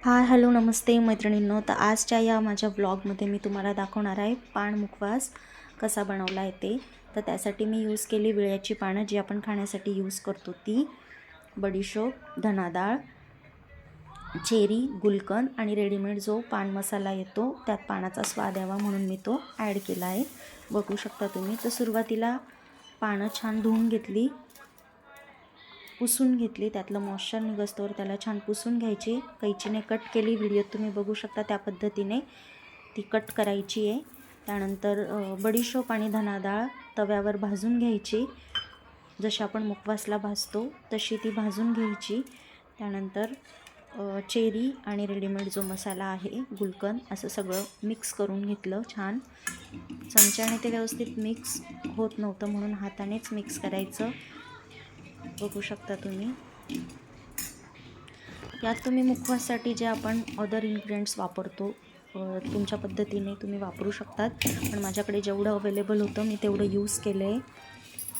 Hi hello नमस्ते मैत्रिणींनो. तर आजच्या या माझ्या व्लॉगमध्ये मी तुम्हाला दाखवणार आहे पान मुखवास कसा बनवला आहे ते. तर त्यासाठी मी यूज केली विळ्याची पानं जी आपण खाण्यासाठी यूज करतो ती, बडीशोप, धनाडाळ, चेरी, गुलकंद आणि रेडीमेड जो पान मसाला येतो त्यात पानाचा स्वाद यावा म्हणून मी तो ॲड केला आहे. बघू शकता तुम्ही. तर सुरुवातीला पानं छान धुवून घेतली, पुसून घेतली, त्यातलं मॉइश्चर निघस्तोवर त्याला छान पुसून घ्यायची. कैचीने कट केली, व्हिडिओत तुम्ही बघू शकता त्या पद्धतीने ती कट करायची आहे. त्यानंतर बडीशोप आणि धनाडाळ तव्यावर भाजून घ्यायची, जशी आपण मुखवासला भाजतो तशी ती भाजून घ्यायची. त्यानंतर चेरी आणि रेडीमेड जो मसाला आहे, गुलकंद, असं सगळं मिक्स करून घेतलं छान. चमच्याने ते व्यवस्थित मिक्स होत नव्हतं म्हणून हातानेच मिक्स करायचं. बघू शकता तुम्ही. यात तुम्ही मुखवाससाठी जे आपण अदर इन्ग्रेडियंट्स वापरतो तुमच्या पद्धतीने तुम्ही वापरू शकतात, पण माझ्याकडे जेवढं अवेलेबल होतं मी तेवढं यूज केलं आहे.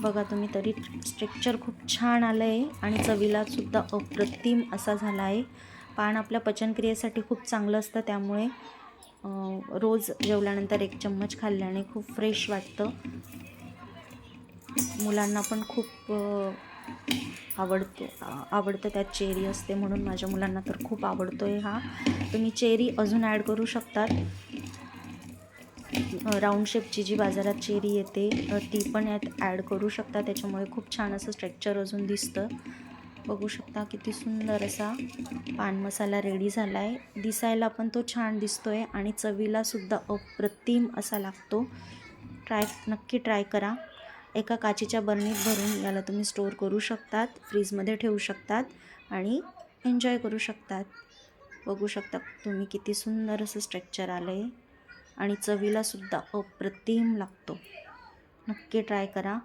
बघा तुम्ही, तरी स्ट्रक्चर खूप छान आलं आहे आणि चवीलासुद्धा अप्रतिम असा झाला आहे. पान आपल्या पचनक्रियेसाठी खूप चांगलं असतं, त्यामुळे रोज जेवल्यानंतर 1 चम्मच खाल्ल्याने खूप फ्रेश वाटतं. मुलांना पण खूप आवडतं. त्यात चेरी असते म्हणून माझ्या मुलांना तर खूप आवडतो आहे हा. तुम्ही चेरी अजून ॲड करू शकतात. राऊंड शेपची जी बाजारात चेरी येते ती पण यात ॲड करू शकता, त्याच्यामुळे खूप छान असं स्ट्रक्चर अजून दिसतं. बघू शकता किती सुंदर असा पान मसाला रेडी झाला आहे. दिसायला पण तो छान दिसतो आहे आणि चवीलासुद्धा अप्रतिम असा लागतो. नक्की ट्राय करा. एका काचेच्या बरणीत भरून याला तुम्ही स्टोअर करू शकतात, फ्रीजमध्ये ठेवू शकतात आणि एन्जॉय करू शकतात. बघू शकता तुम्ही किती सुंदर असं स्ट्रक्चर आलं आहे आणि चवीलासुद्धा अप्रतिम लागतो. नक्की ट्राय करा.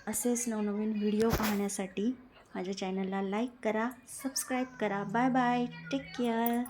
असेच नवनवीन व्हिडिओ पाहण्यासाठी माझ्या चॅनलला लाईक करा, सबस्क्राईब करा. Bye bye, take care.